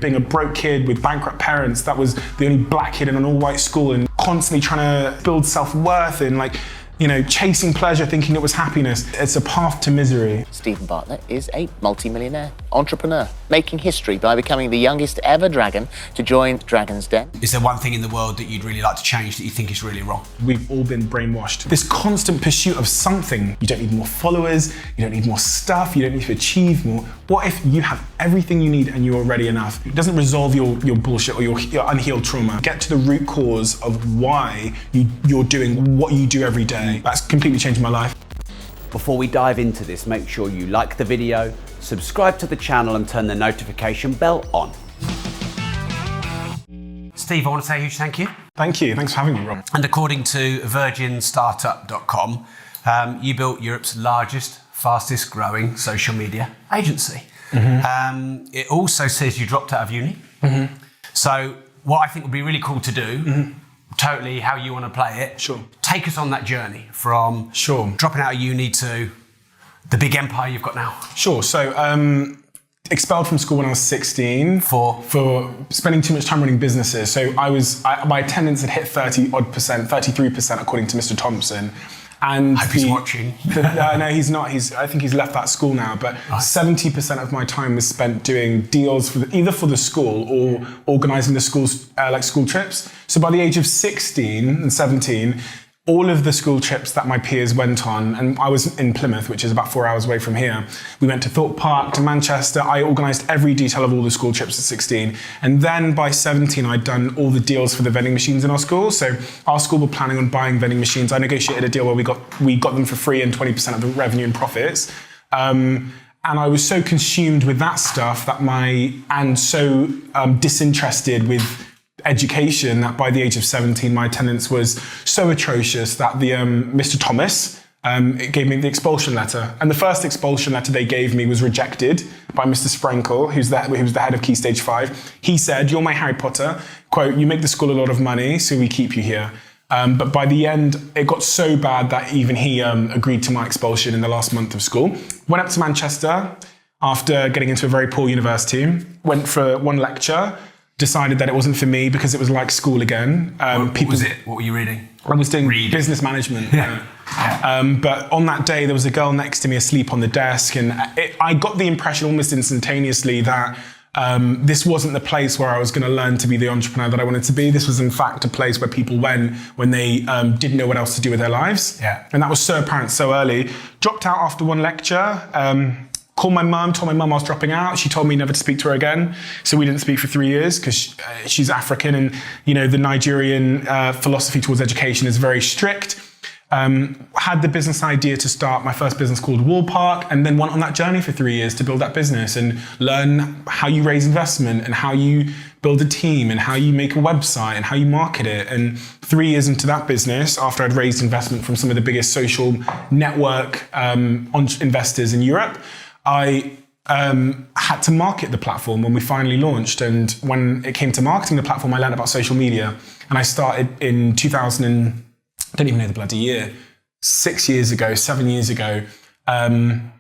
being a broke kid with bankrupt parents that was the only black kid in an all-white school and constantly trying to build self-worth and chasing pleasure, thinking it was happiness. It's a path to misery. Stephen Bartlett is a multi-millionaire entrepreneur, making history by becoming the youngest ever dragon to join Dragon's Den. Is there one thing in the world that you'd really like to change that you think is really wrong? We've all been brainwashed. This constant pursuit of something. You don't need more followers, you don't need more stuff, you don't need to achieve more. What if you have everything you need and you're already enough? It doesn't resolve your bullshit or your unhealed trauma. Get to the root cause of why you're doing what you do every day. That's completely changed my life. Before we dive into this, make sure you like the video, subscribe to the channel and turn the notification bell on. Steve, I want to say a huge thank you. Thank you. Thanks for having me, Rob. And according to virginstartup.com, you built Europe's largest, fastest growing social media agency. It also says you dropped out of uni. So what I think would be really cool to do, totally how you want to play it. Sure. Take us on that journey from dropping out of uni to the big empire you've got now. Sure. So expelled from school when I was 16 for spending too much time running businesses. So my attendance had hit 33% according to Mr. Thompson. And I hope he's watching. No, he's not. I think he's left that school now. But 70% of my time was spent doing deals either for the school or organising the school's school trips. So by the age of 16 and 17, all of the school trips that my peers went on, and I was in Plymouth, which is about 4 hours away from here. We went to Thorpe Park, to Manchester. I organised every detail of all the school trips at 16. And then by 17, I'd done all the deals for the vending machines in our school. So our school were planning on buying vending machines. I negotiated a deal where we got them for free and 20% of the revenue and profits. And I was so consumed with that stuff and so disinterested with education that by the age of 17, my attendance was so atrocious that the Mr. Thomas gave me the expulsion letter. And the first expulsion letter they gave me was rejected by Mr. Sprenkle, who was the head of Key Stage 5. He said, "You're my Harry Potter, quote, you make the school a lot of money, so we keep you here." But by the end, it got so bad that even he agreed to my expulsion in the last month of school. Went up to Manchester after getting into a very poor university, went for one lecture, decided that it wasn't for me because it was like school again. What was it? What were you reading? I was doing business management. But on that day, there was a girl next to me asleep on the desk, and I got the impression almost instantaneously that this wasn't the place where I was going to learn to be the entrepreneur that I wanted to be. This was in fact a place where people went when they didn't know what else to do with their lives. And that was so apparent so early. Dropped out after one lecture. Called my mum, told my mum I was dropping out. She told me never to speak to her again. So we didn't speak for 3 years because she's African, and the Nigerian philosophy towards education is very strict. Had the business idea to start my first business called Wall Park, and then went on that journey for 3 years to build that business and learn how you raise investment and how you build a team and how you make a website and how you market it. And 3 years into that business, after I'd raised investment from some of the biggest social network investors in Europe, I had to market the platform when we finally launched. And when it came to marketing the platform, I learned about social media. And I started in 2000 and, I don't even know the bloody year, 7 years ago.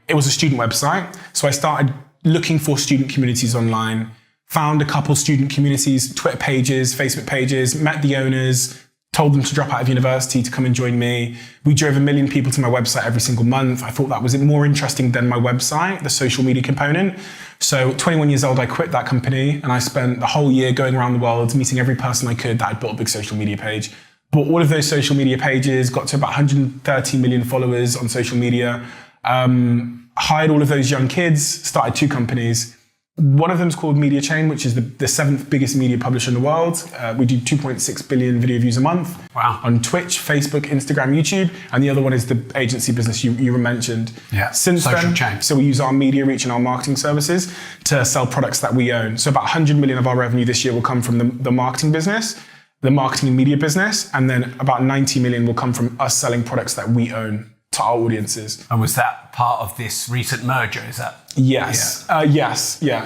It was a student website. So I started looking for student communities online, found a couple student communities, Twitter pages, Facebook pages, met the owners, told them to drop out of university to come and join me. We drove 1 million people to my website every single month. I thought that was more interesting than my website, the social media component. So 21 years old, I quit that company, and I spent the whole year going around the world, meeting every person I could that had built a big social media page. Bought all of those social media pages, got to about 130 million followers on social media, hired all of those young kids, started 2 companies. One of them is called Media Chain, which is the 7th biggest media publisher in the world. We do 2.6 billion video views a month on Twitch, Facebook, Instagram, YouTube. And the other one is the agency business you mentioned. Since social then, chain. So we use our media reach and our marketing services to sell products that we own. So about 100 million of our revenue this year will come from the marketing business, the marketing and media business, and then about 90 million will come from us selling products that we own to our audiences. And was that part of this recent merger, is that? Yes.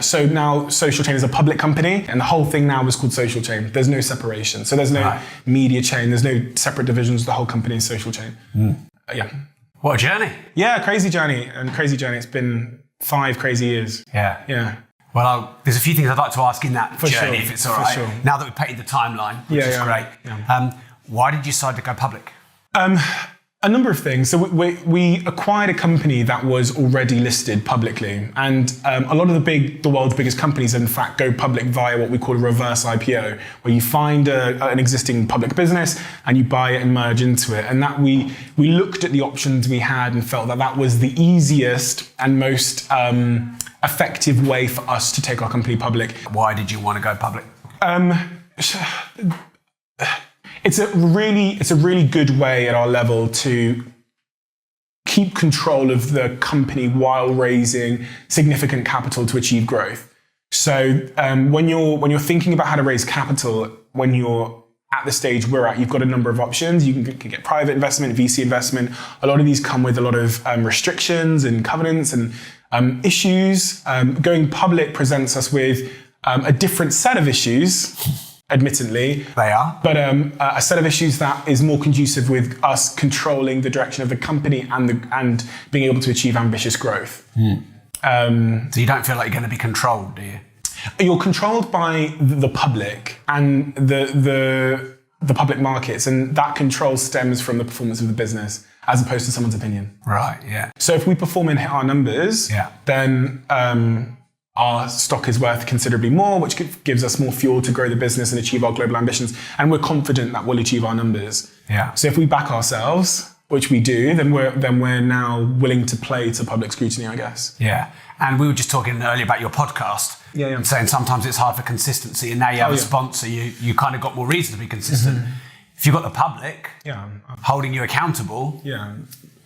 So now Social Chain is a public company, and the whole thing now is called Social Chain. There's no separation. So there's no media chain, there's no separate divisions. The whole company is Social Chain. What a journey. Yeah, crazy journey. It's been 5 crazy years. Yeah. Well, there's a few things I'd like to ask in that journey, sure, if it's all right. sure. Now that we've painted the timeline, which is great. Yeah. Why did you decide to go public? A number of things. So we acquired a company that was already listed publicly, and a lot of the world's biggest companies, in fact, go public via what we call a reverse IPO, where you find an existing public business and you buy it and merge into it. And that we looked at the options we had and felt that that was the easiest and most effective way for us to take our company public. Why did you want to go public? It's a really good way at our level to keep control of the company while raising significant capital to achieve growth. So when you're thinking about how to raise capital, when you're at the stage we're at, you've got a number of options. You can get private investment, VC investment. A lot of these come with a lot of restrictions and covenants and issues. Going public presents us with a different set of issues. Admittedly, they are, but a set of issues that is more conducive with us controlling the direction of the company and being able to achieve ambitious growth. So you don't feel like you're going to be controlled, do you? You're controlled by the public and the public markets, and that control stems from the performance of the business as opposed to someone's opinion. Right. Yeah. So if we perform and hit our numbers, then our stock is worth considerably more, which gives us more fuel to grow the business and achieve our global ambitions. And we're confident that we'll achieve our numbers. Yeah. So if we back ourselves, which we do, then we're now willing to play to public scrutiny, I guess. Yeah. And we were just talking earlier about your podcast. Yeah. And saying sometimes it's hard for consistency, and now you have a sponsor, you kind of got more reason to be consistent. Mm-hmm. If you've got the public holding you accountable,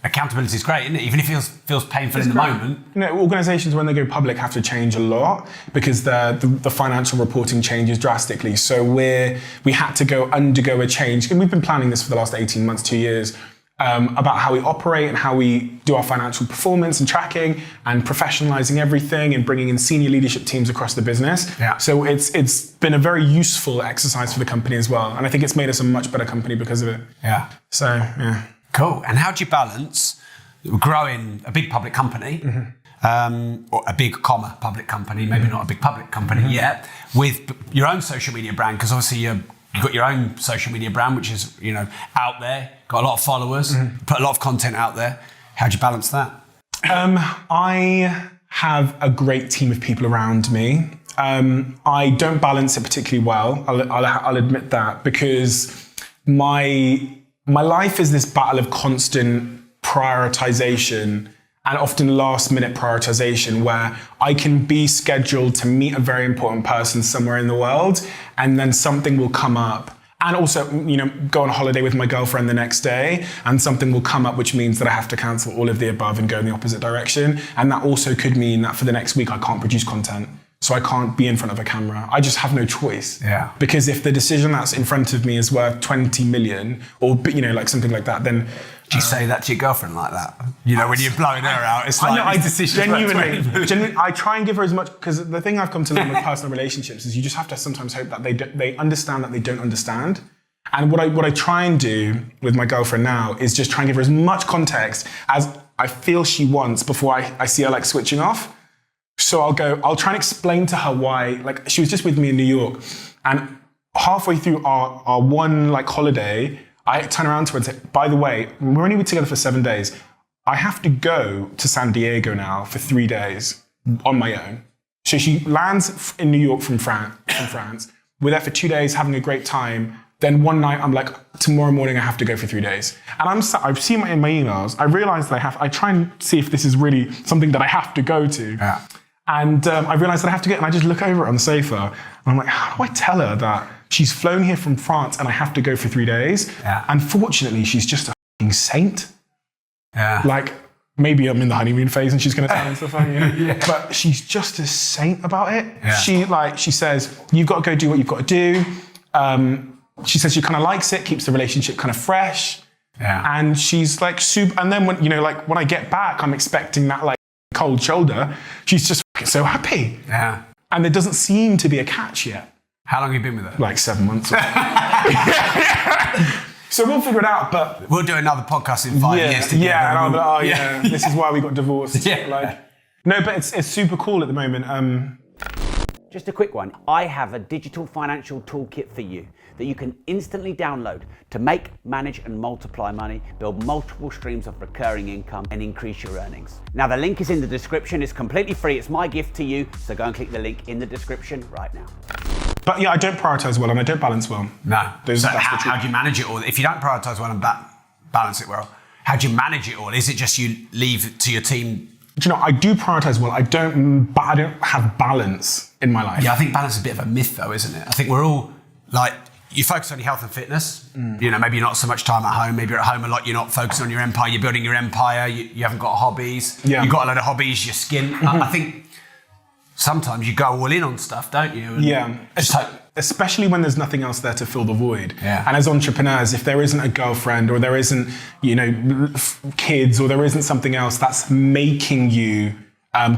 accountability is great, isn't it? Even if it feels painful in the moment. You know, organizations, when they go public, have to change a lot because the financial reporting changes drastically. So we had to undergo a change, and we've been planning this for the last 18 months, 2 years, about how we operate and how we do our financial performance and tracking and professionalizing everything and bringing in senior leadership teams across the business. Yeah. So it's been a very useful exercise for the company as well. And I think it's made us a much better company because of it. Yeah. So, yeah. Cool. And how do you balance growing a big public company, or a big public company, maybe not a big public company yet, with your own social media brand? Because obviously you've got your own social media brand, which is, out there, got a lot of followers, put a lot of content out there. How do you balance that? I have a great team of people around me. I don't balance it particularly well. I'll admit that, because my life is this battle of constant prioritization and often last minute prioritization, where I can be scheduled to meet a very important person somewhere in the world, and then something will come up. And also, go on holiday with my girlfriend the next day, and something will come up which means that I have to cancel all of the above and go in the opposite direction. And that also could mean that for the next week I can't produce content. So I can't be in front of a camera. I just have no choice. Yeah. Because if the decision that's in front of me is worth 20 million or, like something like that, then... Do you say that to your girlfriend like that? When you're blowing her out, it's like... I genuinely, I try and give her as much, because the thing I've come to learn with personal relationships is you just have to sometimes hope that they understand that they don't understand. And what I try and do with my girlfriend now is just try and give her as much context as I feel she wants before I see her switching off. So I'll try and explain to her why, she was just with me in New York, and halfway through our one holiday, I turn around to her and say, by the way, we're only together for 7 days. I have to go to San Diego now for 3 days on my own. So she lands in New York from France. We're there for 2 days, having a great time. Then one night I'm like, tomorrow morning I have to go for 3 days. And I've seen in my emails, I realize that I try and see if this is really something that I have to go to. Yeah. And I realized that I have to get, and I just look over it on the sofa, and I'm like, how do I tell her that she's flown here from France and I have to go for 3 days? Yeah. And fortunately, she's just a fucking saint. Yeah. Maybe I'm in the honeymoon phase and she's going to tell me and stuff yeah. But she's just a saint about it. Yeah. She says, you've got to go do what you've got to do. She says she kind of likes it, keeps the relationship kind of fresh. Yeah. And she's super, and then when I get back, I'm expecting that cold shoulder. She's just so happy. Yeah. And there doesn't seem to be a catch yet. How long have you been with her? 7 months. So we'll figure it out, but... We'll do another podcast in 5 years together. Yeah, and I'll be like, this is why we got divorced. Yeah. No, but it's super cool at the moment. Just a quick one. I have a digital financial toolkit for you that you can instantly download to make, manage, and multiply money, build multiple streams of recurring income, and increase your earnings. Now, the link is in the description. It's completely free. It's my gift to you. So go and click the link in the description right now. But yeah, I don't prioritize well and I don't balance well. No. So how do you manage it all? If you don't prioritize well and balance it well, how do you manage it all? Is it just you leave it to your team? Do you know, I do prioritize well. I don't have balance in my life. Yeah, I think balance is a bit of a myth though, isn't it? I think we're all like, you focus on your health and fitness. You know, maybe you're not so much time at home. Maybe you're at home a lot. You're not focusing on your empire. You're building your empire. You haven't got hobbies. Yeah. You've got a load of hobbies, your skin. I think sometimes you go all in on stuff, don't you? And yeah. Especially when there's nothing else there to fill the void. Yeah. And as entrepreneurs, if there isn't a girlfriend or there isn't, you know, kids or there isn't something else that's making you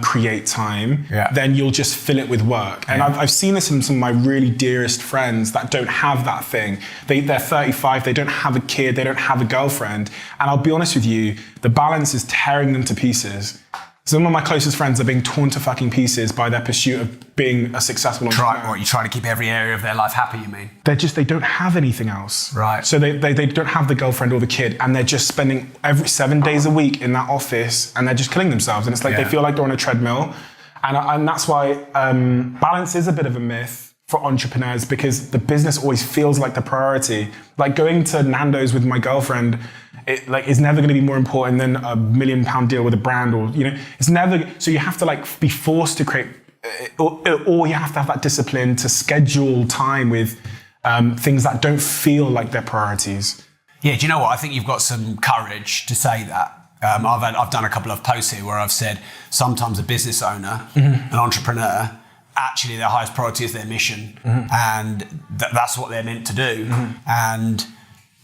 create time, then you'll just fill it with work. And I've seen this in some of my really dearest friends that don't have that thing. They're 35, they don't have a kid, they don't have a girlfriend. And I'll be honest with you, the balance is tearing them to pieces. Some of my closest friends are being torn to fucking pieces by their pursuit of being a successful entrepreneur. You try to keep every area of their life happy, you mean? They don't have anything else. Right. So they don't have the girlfriend or the kid, and they're just spending every 7 days a week in that office, and they're just killing themselves. And it's like they feel like they're on a treadmill. And that's why balance is a bit of a myth for entrepreneurs, because the business always feels like the priority. Like going to Nando's with my girlfriend, it like is never going to be more important than a £1 million deal with a brand, or you know, it's never. So you have to like be forced to create, or you have to have that discipline to schedule time with things that don't feel like they're priorities. Yeah, do you know what? I think you've got some courage to say that. I've done a couple of posts here where I've said sometimes a business owner, an entrepreneur, actually their highest priority is their mission, and that's what they're meant to do. And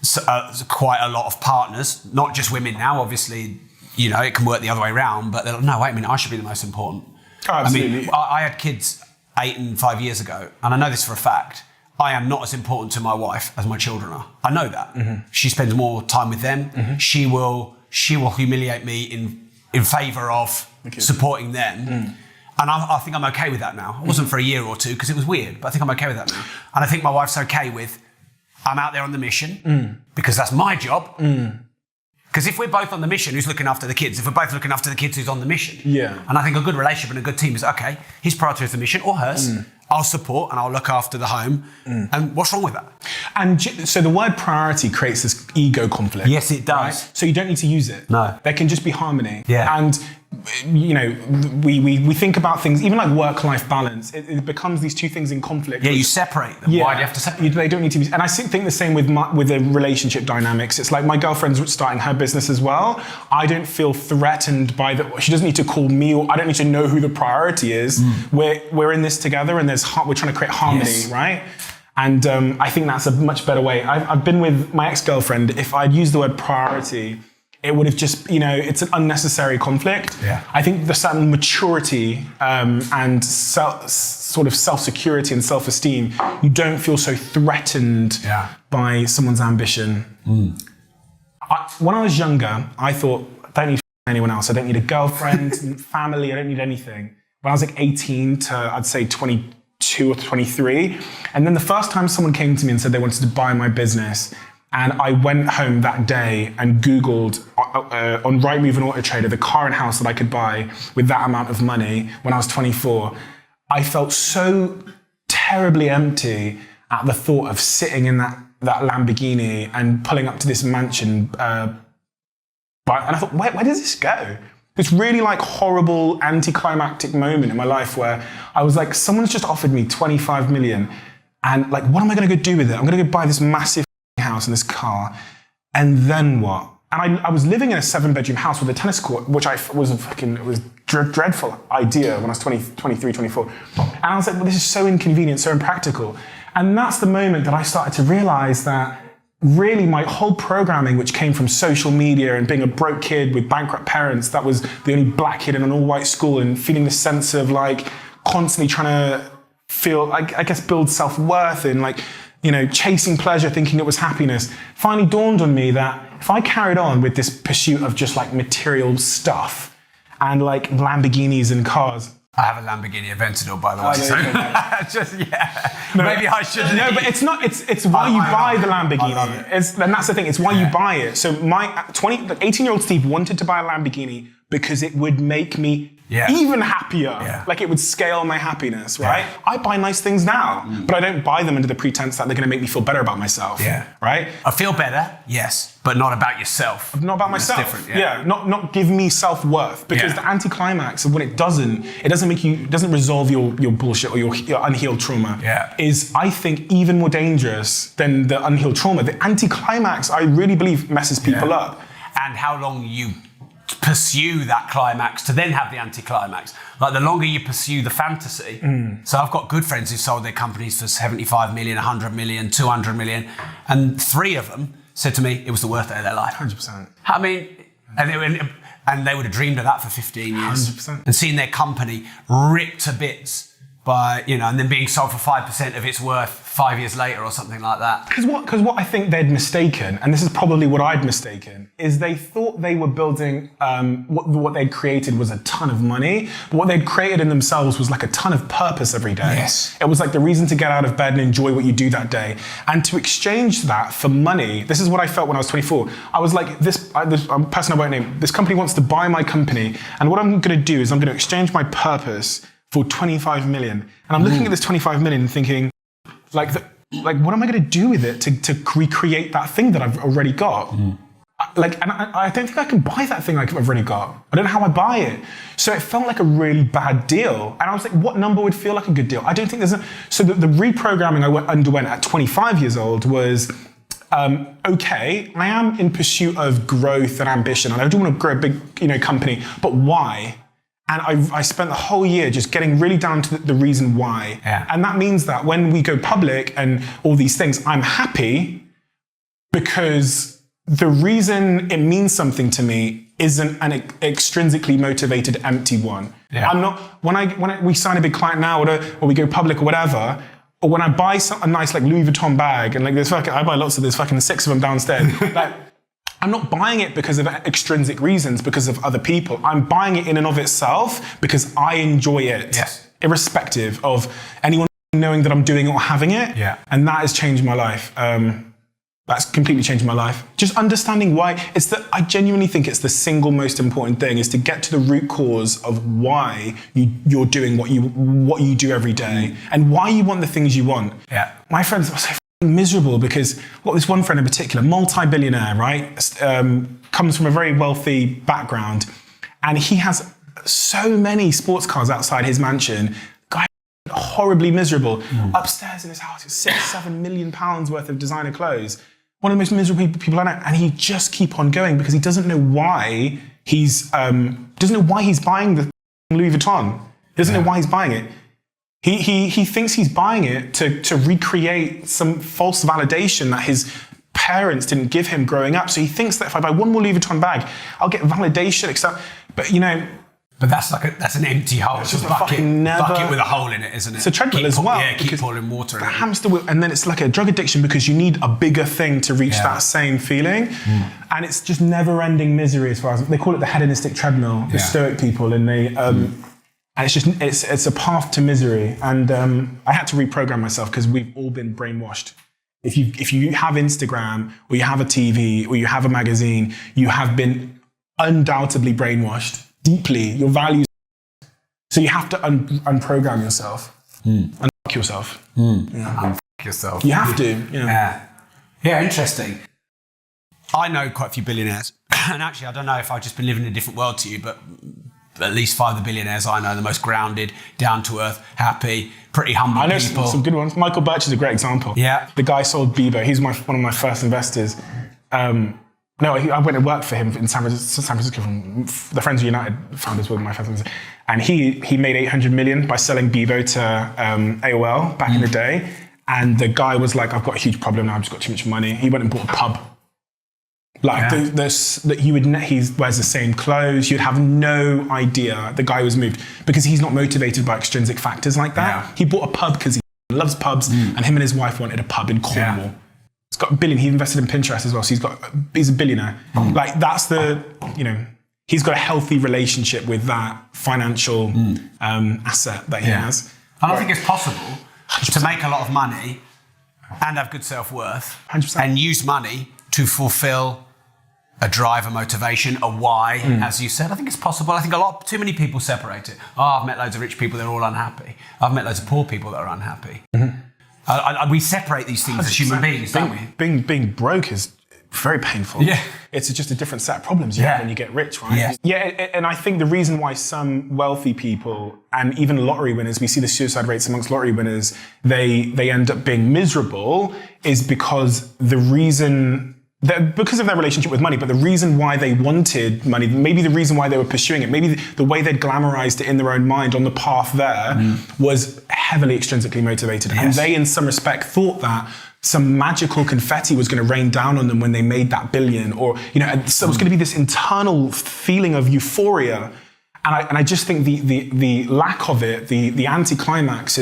so, quite a lot of partners, not just women now, obviously, you know, it can work the other way around, but they're like, no, wait a minute, I should be the most important. Oh, absolutely. I mean, I had kids 8 and 5 years ago, and I know this for a fact. I am not as important to my wife as my children are. I know that. She spends more time with them. She will humiliate me in favour of supporting them. And I think I'm okay with that now. It wasn't for a year or two because it was weird, but I think I'm okay with that now. And I think my wife's okay with, I'm out there on the mission because that's my job. Because if we're both on the mission, who's looking after the kids? If we're both looking after the kids, who's on the mission? Yeah. And I think a good relationship and a good team is, okay, his priority is the mission or hers. I'll support and I'll look after the home. And what's wrong with that? And so the word priority creates this ego conflict. Yes, it does. Right? So you don't need to use it. No. There can just be harmony. Yeah. And you know, we think about things, even like work-life balance, it becomes these two things in conflict. Yeah, you separate them. Why do you have to separate them? They don't need to be. And I think the same with the relationship dynamics. It's like my girlfriend's starting her business as well. I don't feel threatened by that. She doesn't need to call me, or I don't need to know who the priority is. We're in this together, and we're trying to create harmony, right? And I think that's a much better way. I've been with my ex-girlfriend. If I'd used the word priority, it would have just, you know, it's an unnecessary conflict. Yeah. I think the certain maturity and sort of self-security and self-esteem, you don't feel so threatened by someone's ambition. When I was younger, I thought, I don't need anyone else. I don't need a girlfriend, family, I don't need anything. When I was like 18 to, I'd say 22 or 23. And then the first time someone came to me and said they wanted to buy my business, and I went home that day and Googled on Rightmove and Auto Trader the car and house that I could buy with that amount of money when I was 24. I felt so terribly empty at the thought of sitting in that Lamborghini and pulling up to this mansion. And I thought, where does this go? This really like horrible anticlimactic moment in my life where I was like, someone's just offered me 25 million. And like, what am I gonna go do with it? I'm gonna go buy this massive house and this car, and then what? And I was living in a 7-bedroom house with a tennis court, which it was a dreadful idea when I was 23, 24. And I was like, well, this is so inconvenient, so impractical. And that's the moment that I started to realize that really my whole programming, which came from social media and being a broke kid with bankrupt parents, that was the only black kid in an all-white school, and feeling this sense of like constantly trying to feel, I guess, build self-worth and like, you know, chasing pleasure, thinking it was happiness, finally dawned on me that if I carried on with this pursuit of just like material stuff and like Lamborghinis and cars, I have a Lamborghini Aventador, by the way. So maybe I shouldn't. No, but it's not. It's why you buy the Lamborghini. I love it. And that's the thing. It's why you buy it. So my 18-year-old Steve wanted to buy a Lamborghini because it would make me even happier. Yeah. Like it would scale my happiness, right? I buy nice things now, but I don't buy them under the pretense that they're going to make me feel better about myself. Yeah. Right? I feel better, yes, but not about yourself. Not about myself. That's different, Not give me self-worth, because the anticlimax of when it doesn't resolve your bullshit or your unhealed trauma is, I think, even more dangerous than the unhealed trauma. The anticlimax, I really believe, messes people up. And how long you pursue that climax to then have the anticlimax. Like the longer you pursue the fantasy. So I've got good friends who sold their companies for 75 million, 100 million, 200 million, and 3 of them said to me it was the worst day of their life. 100%. I mean, and they would have dreamed of that for 15 years. 100%. And seeing their company ripped to bits by, and then being sold for 5% of its worth 5 years later or something like that. Because what I think they'd mistaken, and this is probably what I'd mistaken, is they thought they were building, what they'd created was a ton of money, but what they'd created in themselves was like a ton of purpose every day. Yes. It was like the reason to get out of bed and enjoy what you do that day. And to exchange that for money, this is what I felt when I was 24. I was like, this person I won't name, this company wants to buy my company, and what I'm going to do is I'm going to exchange my purpose for 25 million. And I'm looking at this 25 million and thinking, like, what am I going to do with it to recreate that thing that I've already got? And I don't think I can buy that thing I've already got. I don't know how I buy it. So it felt like a really bad deal. And I was like, what number would feel like a good deal? I don't think there's so the reprogramming I underwent at 25 years old was, okay, I am in pursuit of growth and ambition, and I do want to grow a big, company, but why? And I spent the whole year just getting really down to the reason why. Yeah. And that means that when we go public and all these things, I'm happy because the reason it means something to me isn't an extrinsically motivated empty one. Yeah. I'm not, when we sign a big client now or we go public or whatever, or when I buy a nice like Louis Vuitton bag, and like I buy lots of this, 6 of them downstairs. I'm not buying it because of extrinsic reasons, because of other people. I'm buying it in and of itself because I enjoy it, irrespective of anyone knowing that I'm doing it or having it. Yeah. And that has changed my life. That's completely changed my life. Just understanding why. I genuinely think it's the single most important thing, is to get to the root cause of why you're doing what you do every day and why you want the things you want. Yeah. My friends are so miserable because I've got this one friend in particular, multi-billionaire, right? Comes from a very wealthy background, and he has so many sports cars outside his mansion. Guy horribly miserable. Upstairs in his house, it's £6-7 million worth of designer clothes. One of the most miserable people I know, and he just keep on going because he doesn't know why he's buying the Louis Vuitton. He doesn't know why he's buying it. He thinks he's buying it to recreate some false validation that his parents didn't give him growing up. So he thinks that if I buy one more Louis Vuitton bag, I'll get validation, except, but But that's an empty hole. It's just a bucket with a hole in it, isn't it? It's a treadmill as well. Yeah, keep pouring water in it. Hamster wheel, and then it's like a drug addiction because you need a bigger thing to reach that same feeling. And it's just never-ending misery as far as, they call it the hedonistic treadmill, the Stoic people, and they, and it's a path to misery. And I had to reprogram myself because we've all been brainwashed. If you have Instagram, or you have a TV, or you have a magazine, you have been undoubtedly brainwashed deeply. Your values. So you have to unprogram yourself, unfuck yourself. Unfuck yourself. You have to. Yeah, interesting. I know quite a few billionaires, and actually, I don't know if I've just been living in a different world to you, but at least 5 of the billionaires I know, the most grounded, down to earth, happy, pretty humble people. I know some good ones. Michael Birch is a great example. Yeah. The guy sold Bieber. He's one of my first investors. I went and worked for him in San Francisco. From the Friends of United founders were my first investors. And he made 800 million by selling Bieber to AOL back in the day. And the guy was like, I've got a huge problem now. I've just got too much money. He went and bought a pub. He wears the same clothes. You'd have no idea the guy was moved because he's not motivated by extrinsic factors like that. Yeah. He bought a pub because he loves pubs, and him and his wife wanted a pub in Cornwall. Yeah. He's got $1 billion. He invested in Pinterest as well, so he's a billionaire. Like that's the he's got a healthy relationship with that financial asset that he has. And I think it's possible to make a lot of money and have good self-worth 100%. and use money to fulfill a drive, a motivation, a why, as you said. I think it's possible. I think too many people separate it. Oh, I've met loads of rich people, they're all unhappy. I've met loads of poor people that are unhappy. We separate these things as human beings, don't we? Being broke is very painful. Yeah. It's just a different set of problems you have when you get rich, right? Yeah, and I think the reason why some wealthy people and even lottery winners, we see the suicide rates amongst lottery winners, they end up being miserable is because because of their relationship with money, but the reason why they wanted money, maybe the reason why they were pursuing it, maybe the way they'd glamorized it in their own mind on the path there was heavily extrinsically motivated. Yes. And they, in some respect, thought that some magical confetti was going to rain down on them when they made that billion, or, so it was going to be this internal feeling of euphoria. And I just think the lack of it, the anticlimax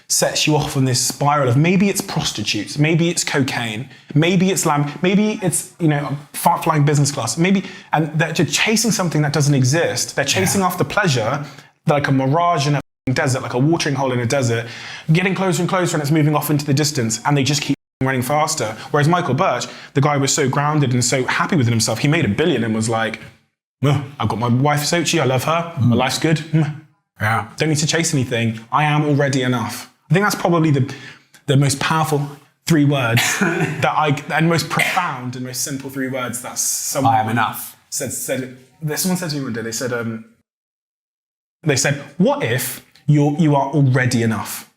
sets you off on this spiral of maybe it's prostitutes, maybe it's cocaine, maybe it's maybe it's, flying business class, and they're chasing something that doesn't exist. They're chasing after pleasure, like a mirage in a desert, like a watering hole in a desert, getting closer and closer, and it's moving off into the distance, and they just keep running faster. Whereas Michael Birch, the guy was so grounded and so happy within himself, he made $1 billion and was like, I've got my wife Sochi, I love her, my life's good. Yeah. Don't need to chase anything. I am already enough. I think that's probably the most powerful 3 words and most profound and most simple 3 words that someone I am enough. said. Someone said to me one day, they said, what if you are already enough?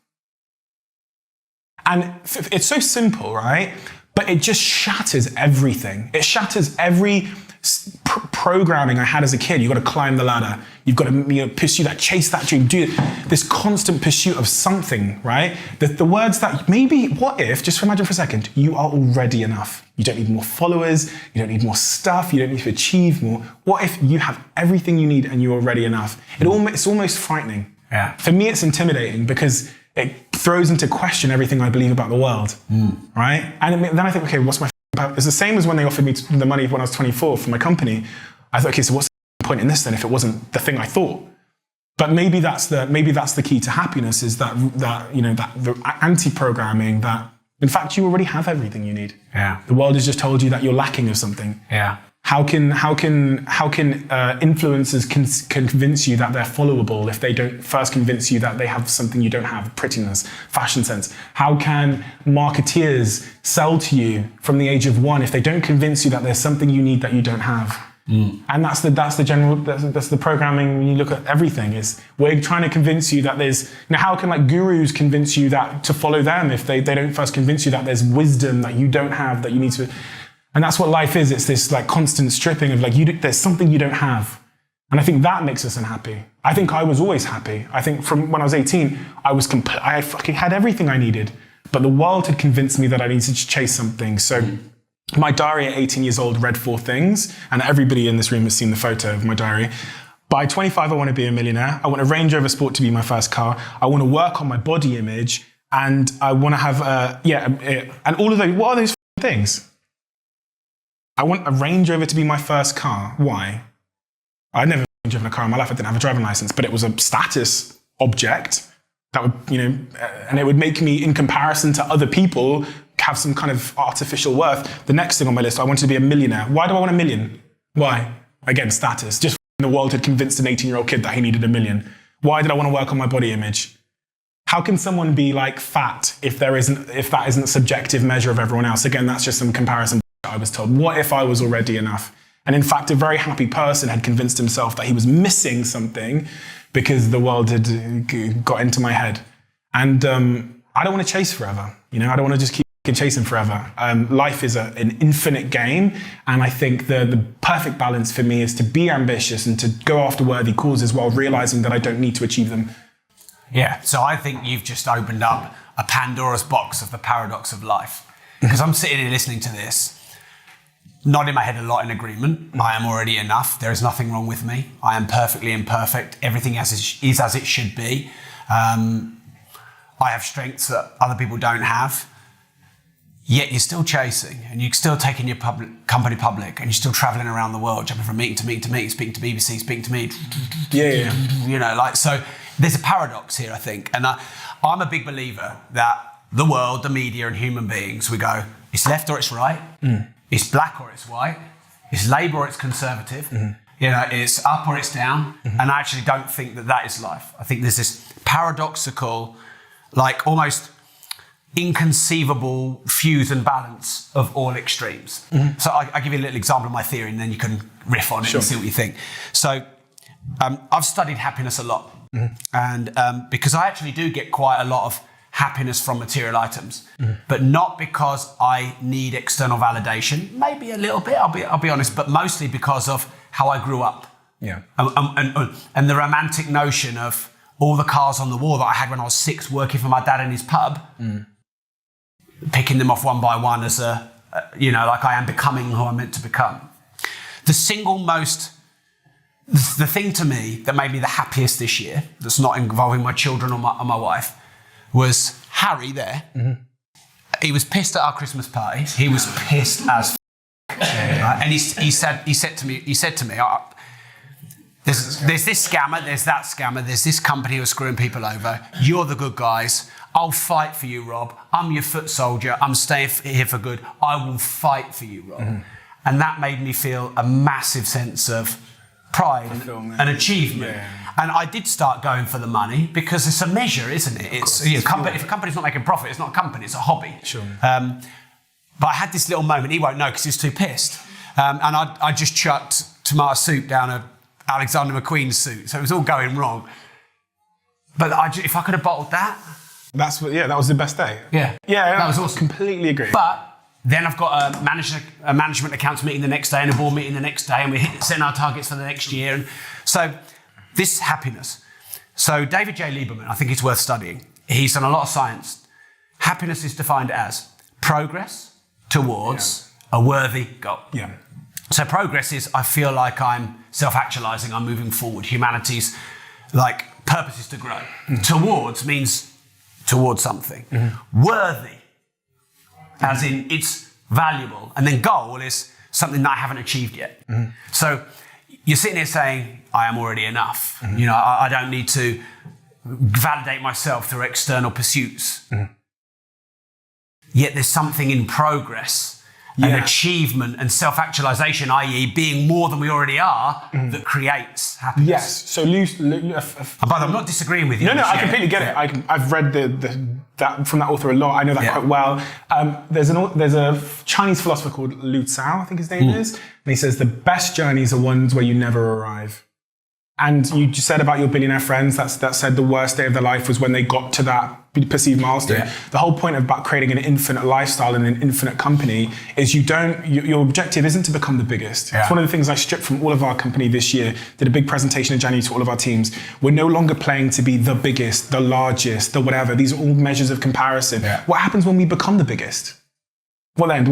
And it's so simple, right? But it just shatters everything. It shatters every programming I had as a kid. You've got to climb the ladder. You've got to pursue that, chase that dream, do this constant pursuit of something, right? The words that maybe, what if, just imagine for a second, you are already enough. You don't need more followers. You don't need more stuff. You don't need to achieve more. What if you have everything you need and you're already enough? It's almost frightening. Yeah. For me, it's intimidating because it throws into question everything I believe about the world, right? And then I think, okay, what's my about? It's the same as when they offered me the money when I was 24 for my company. I thought, okay, so what's the point in this then if it wasn't the thing I thought? But maybe that's the key to happiness, is that the anti-programming that in fact you already have everything you need. Yeah. The world has just told you that you're lacking of something. Yeah. How can influencers convince you that they're followable if they don't first convince you that they have something you don't have, prettiness, fashion sense? How can marketeers sell to you from the age of 1 if they don't convince you that there's something you need that you don't have? And that's the programming when you look at everything, is we're trying to convince you that there's, how can gurus convince you that to follow them if they don't first convince you that there's wisdom that you don't have that you need to. And that's what life is. It's this constant stripping of there's something you don't have. And I think that makes us unhappy. I think I was always happy. I think from when I was 18, I fucking had everything I needed, but the world had convinced me that I needed to chase something. So my diary at 18 years old read 4 things, and everybody in this room has seen the photo of my diary. By 25, I want to be a millionaire. I want a Range Rover Sport to be my first car. I want to work on my body image, and I want to have, and all of those, what are those things? I want a Range Rover to be my first car. Why? I'd never driven a car in my life. I didn't have a driving license, but it was a status object that would, and it would make me, in comparison to other people, have some kind of artificial worth. The next thing on my list, I wanted to be a millionaire. Why do I want $1 million? Why? Again, status. Just the world had convinced an 18-year-old kid that he needed $1 million. Why did I want to work on my body image? How can someone be fat if that isn't a subjective measure of everyone else? Again, that's just some comparison I was told. What if I was already enough? And in fact, a very happy person had convinced himself that he was missing something because the world had got into my head. And I don't want to chase forever. I don't want to just keep chasing forever. Life is an infinite game. And I think the perfect balance for me is to be ambitious and to go after worthy causes while realizing that I don't need to achieve them. Yeah, so I think you've just opened up a Pandora's box of the paradox of life. Because I'm sitting here listening to this, nodding my head a lot in agreement. I am already enough. There is nothing wrong with me. I am perfectly imperfect. Everything is as it should be. I have strengths that other people don't have. yet you're still chasing, and you're still taking your company public, and you're still traveling around the world, jumping from meeting to meeting to meeting, speaking to BBC, speaking to me. Yeah. You know, like, so there's a paradox here, I think. And I'm a big believer that the world, the media, and human beings, we go, it's left or it's right, it's black or it's white, it's Labour or it's Conservative, you know, it's up or it's down. And I actually don't think that is life. I think there's this paradoxical, like almost inconceivable fuse and balance of all extremes. So I give you a little example of my theory, and then you can riff on it and see what you think. So I've studied happiness a lot, and because I actually do get quite a lot of happiness from material items, but not because I need external validation. Maybe a little bit, I'll be honest, but mostly because of how I grew up. Yeah. And the romantic notion of all the cars on the wall that I had when I was 6 working for my dad in his pub, picking them off one by one as like I am becoming who I'm meant to become. The thing to me that made me the happiest this year, that's not involving my children or my wife, was Harry there. He was pissed at our Christmas party. He was pissed as right? And he said to me, there's this scammer, there's that scammer, there's this company who are screwing people over. You're the good guys. I'll fight for you, Rob. I'm your foot soldier. I'm staying here for good. I will fight for you, Rob. And that made me feel a massive sense of pride and achievement. Yeah. And I did start going for the money because it's a measure, isn't it? It's if a company's not making profit, it's not a company, it's a hobby. Sure. But I had this little moment. He won't know because he was too pissed. And I just chucked tomato soup down a Alexander McQueen suit, so it was all going wrong. But if I could have bottled that, that was the best day. Yeah, that was awesome. Completely agree. But then I've got a management accounts meeting the next day and a board meeting the next day, and we're setting our targets for the next year. And so this happiness. So David J. Lieberman, I think it's worth studying. He's done a lot of science. Happiness is defined as progress towards a worthy goal. Yeah. So progress is, I feel like I'm self-actualizing, I'm moving forward. Humanity's purpose is to grow. Towards means towards something. Worthy, as in it's valuable. And then goal is something that I haven't achieved yet. So you're sitting here saying, I am already enough. You know, I don't need to validate myself through external pursuits. Yet there's something in progress and achievement and self-actualization, i.e. being more than we already are, that creates happiness. Yes. So I'm not disagreeing with you. No, I completely get it. I've read that from that author a lot. I know that quite well. There's a Chinese philosopher called Lu Tsao, I think his name is, and he says the best journeys are ones where you never arrive. And you just said about your billionaire friends, that said the worst day of their life was when they got to that perceived milestone. Yeah. The whole point about creating an infinite lifestyle and an infinite company is your objective isn't to become the biggest. Yeah. It's one of the things I stripped from all of our company this year, did a big presentation in January to all of our teams. We're no longer playing to be the biggest, the largest, the whatever. These are all measures of comparison. Yeah. What happens when we become the biggest? Well then,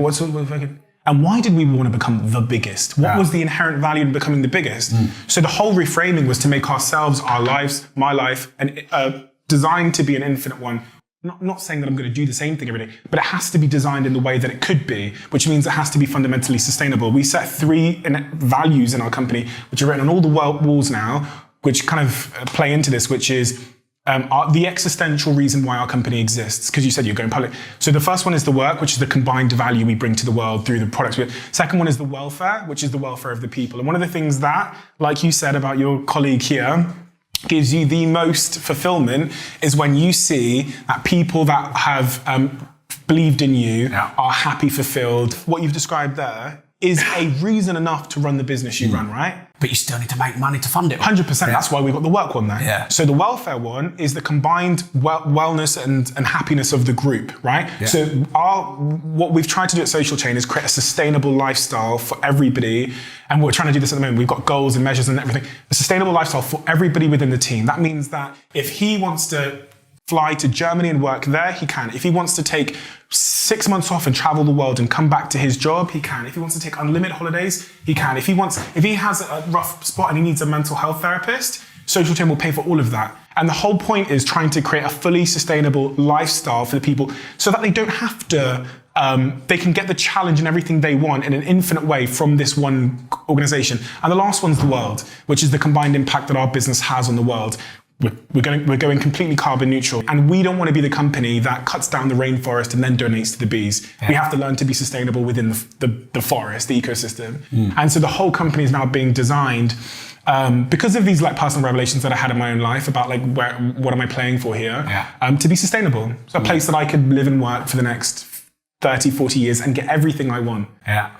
and why did we want to become the biggest? What was the inherent value in becoming the biggest? So the whole reframing was to make ourselves, our lives, my life, and designed to be an infinite one. Not saying that I'm going to do the same thing every day, but it has to be designed in the way that it could be, which means it has to be fundamentally sustainable. We set 3 values in our company, which are written on all the walls now, which kind of play into this, which is the existential reason why our company exists, because you said you're going public. So the first one is the work, which is the combined value we bring to the world through the products. Second one is the welfare, which is the welfare of the people. And one of the things that, like you said about your colleague here, gives you the most fulfillment is when you see that people that have believed in you are happy, fulfilled. What you've described there is a reason enough to run the business you run, right? But you still need to make money to fund it. 100%. That's why we got the work one there. Yeah. So the welfare one is the combined wellness and happiness of the group, right? Yeah. So what we've tried to do at Social Chain is create a sustainable lifestyle for everybody. And we're trying to do this at the moment. We've got goals and measures and everything. A sustainable lifestyle for everybody within the team. That means that if he wants to fly to Germany and work there, he can. If he wants to take 6 months off and travel the world and come back to his job, he can. If he wants to take unlimited holidays, he can. If he has a rough spot and he needs a mental health therapist, Social Chain will pay for all of that. And the whole point is trying to create a fully sustainable lifestyle for the people so that they don't have to they can get the challenge and everything they want in an infinite way from this one organization. And the last one's the world, which is the combined impact that our business has on the world. We're going completely carbon neutral, and we don't want to be the company that cuts down the rainforest and then donates to the bees. Yeah. We have to learn to be sustainable within the forest, the ecosystem. And so the whole company is now being designed because of these like personal revelations that I had in my own life about like what am I playing for here, to be sustainable. So a place that I could live and work for the next 30, 40 years and get everything I want. Yeah.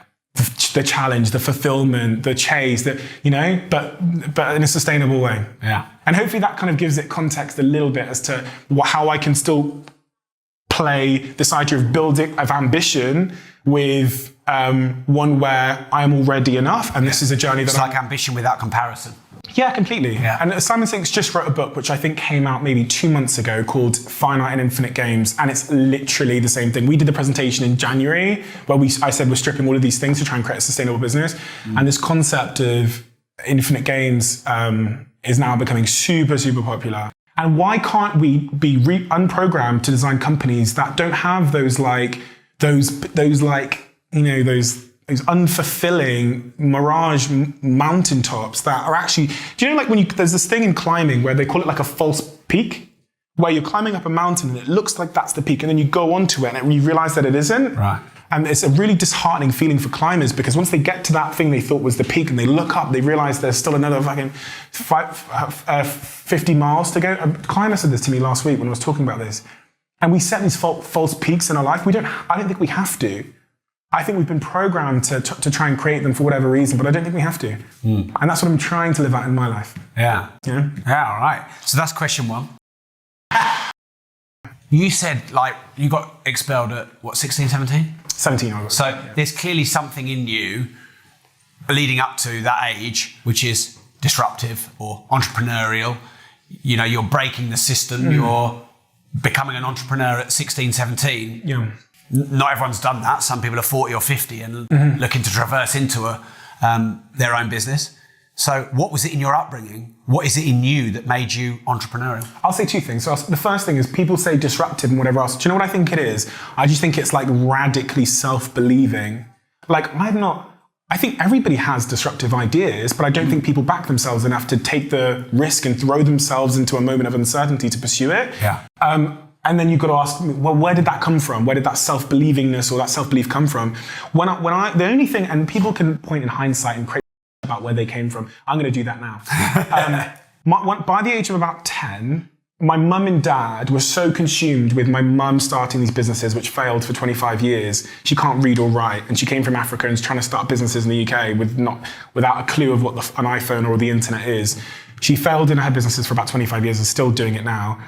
The challenge, the fulfillment, the chase, but in a sustainable way. Yeah. And hopefully that kind of gives it context a little bit as to how I can still play this idea of ambition with one where I'm already enough, and this is a journey that it's like ambition without comparison. Yeah, completely. Yeah. And Simon Sinek just wrote a book, which I think came out maybe 2 months ago, called Finite and Infinite Games. And it's literally the same thing. We did the presentation in January where I said we're stripping all of these things to try and create a sustainable business. And this concept of infinite games is now becoming super, super popular. And why can't we be unprogrammed to design companies that don't have those unfulfilling mirage mountaintops that are actually, do you know, like there's this thing in climbing where they call it like a false peak, where you're climbing up a mountain and it looks like that's the peak, and then you go onto it and you realize that it isn't. Right. And it's a really disheartening feeling for climbers, because once they get to that thing they thought was the peak and they look up, they realize there's still another fucking 50 miles to go. A climber said this to me last week when I was talking about this. And we set these false peaks in our life. I don't think we have to. I think we've been programmed to try and create them for whatever reason, but I don't think we have to. And that's what I'm trying to live out in my life. Yeah. Yeah. Yeah, all right. So that's question one. You said like you got expelled at what, 16, 17? 17 I was. So there's clearly something in you leading up to that age, which is disruptive or entrepreneurial. You know, you're breaking the system. You're becoming an entrepreneur at 16, 17. Yeah. Not everyone's done that. Some people are 40 or 50 and looking to traverse into their own business. So what was it in your upbringing? What is it in you that made you entrepreneurial? I'll say two things. So the first thing is, people say disruptive and whatever else. Do you know what I think it is? I just think it's like radically self-believing. Like I think everybody has disruptive ideas, but I don't think people back themselves enough to take the risk and throw themselves into a moment of uncertainty to pursue it. Yeah. And then you've got to ask, well, where did that come from? Where did that self-believingness or that self-belief come from? The only thing, and people can point in hindsight and create about where they came from. I'm going to do that now. By the age of about 10, my mum and dad were so consumed with my mum starting these businesses, which failed for 25 years. She can't read or write, and she came from Africa and is trying to start businesses in the UK without a clue of what an iPhone or the internet is. She failed in her businesses for about 25 years and still doing it now.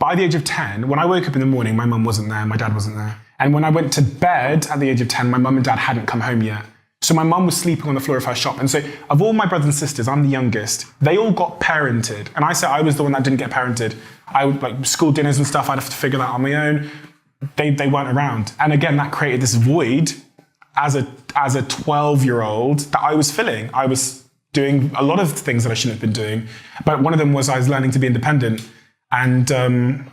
By the age of 10, when I woke up in the morning, my mum wasn't there, my dad wasn't there. And when I went to bed at the age of 10, my mum and dad hadn't come home yet. So my mum was sleeping on the floor of her shop. And so of all my brothers and sisters, I'm the youngest. They all got parented. And I said I was the one that didn't get parented. I would, like, school dinners and stuff, I'd have to figure that out on my own. They weren't around. And again, that created this void as a 12-year-old that I was filling. I was doing a lot of things that I shouldn't have been doing. But one of them was I was learning to be independent. And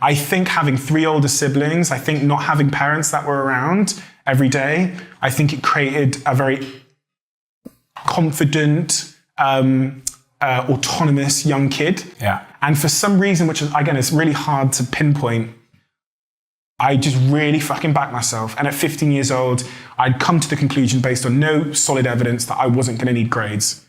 I think having 3 older siblings, I think not having parents that were around every day, I think it created a very confident, autonomous young kid. Yeah. And for some reason, which is, again, it's really hard to pinpoint, I just really fucking backed myself. And at 15 years old, I'd come to the conclusion based on no solid evidence that I wasn't going to need grades.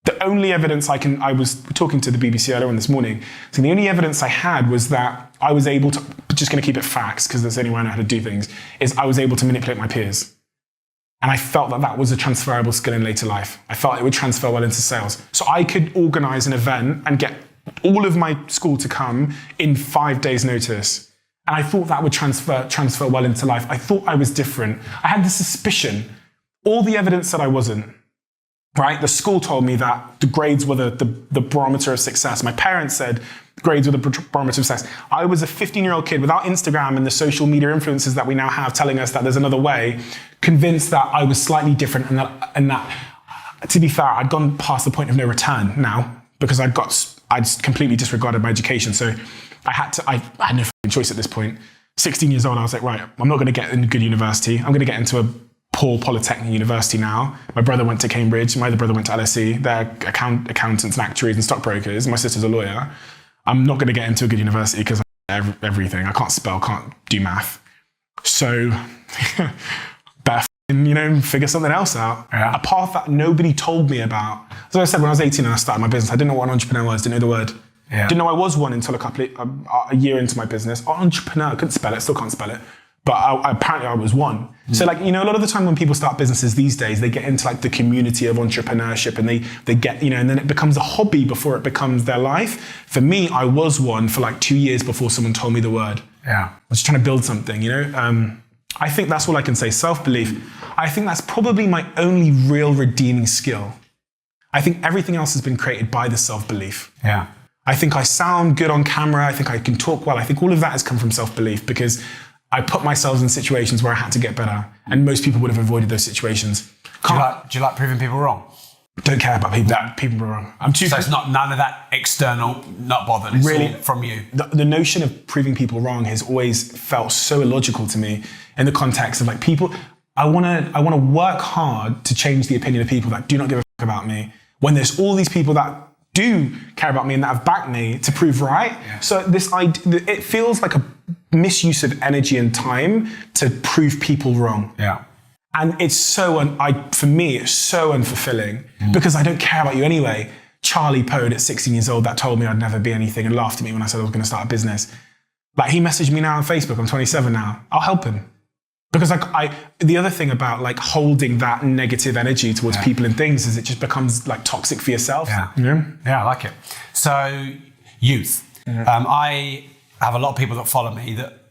The only evidence I was talking to the BBC earlier on this morning, so the only evidence I had was that I was able to, just going to keep it facts because that's the only way I know how to do things, is I was able to manipulate my peers. And I felt that that was a transferable skill in later life. I felt it would transfer well into sales. So I could organize an event and get all of my school to come in 5 days' notice. And I thought that would transfer well into life. I thought I was different. I had the suspicion. All the evidence said I wasn't. Right? The school told me that the grades were the barometer of success. My parents said grades were the barometer of success. I was a 15-year-old kid without Instagram and the social media influences that we now have telling us that there's another way, convinced that I was slightly different and that to be fair, I'd gone past the point of no return now because I'd completely disregarded my education. So I had no choice at this point. 16 years old, I was like, right, I'm not going to get into a good university. I'm going to get into a poor polytechnic university now. My brother went to Cambridge. My other brother went to LSE. They're accountants and actuaries and stockbrokers. My sister's a lawyer. I'm not going to get into a good university because everything. I can't spell, can't do math. So better, figure something else out. Yeah. A path that nobody told me about. As I said, when I was 18 and I started my business, I didn't know what an entrepreneur was, didn't know the word. Yeah. Didn't know I was one until a year into my business. Entrepreneur, I couldn't spell it, still can't spell it. But apparently I was one. So a lot of the time when people start businesses these days, they get into like the community of entrepreneurship and they get, and then it becomes a hobby before it becomes their life. For me, I was one for like 2 years before someone told me the word. Yeah. I was trying to build something, I think that's all I can say. Self-belief. I think that's probably my only real redeeming skill. I think everything else has been created by the self-belief. Yeah. I think I sound good on camera. I think I can talk well. I think all of that has come from self-belief because I put myself in situations where I had to get better, and most people would have avoided those situations. Do you like proving people wrong? Don't care about people. People are wrong. I'm too. So it's not none of that external, not bothered. It's really all from you. The notion of proving people wrong has always felt so illogical to me in the context of like people. I want to work hard to change the opinion of people that do not give a fuck about me. When there's all these people that do care about me and that have backed me to prove right. Yeah. So this idea, it feels like a misuse of energy and time to prove people wrong. Yeah. And it's for me, it's so unfulfilling because I don't care about you anyway. Charlie Pode at 16 years old that told me I'd never be anything and laughed at me when I said I was going to start a business. Like he messaged me now on Facebook, I'm 27 now. I'll help him. Because the other thing about like holding that negative energy towards people and things is it just becomes like toxic for yourself. Yeah, I like it. So youth. I have a lot of people that follow me that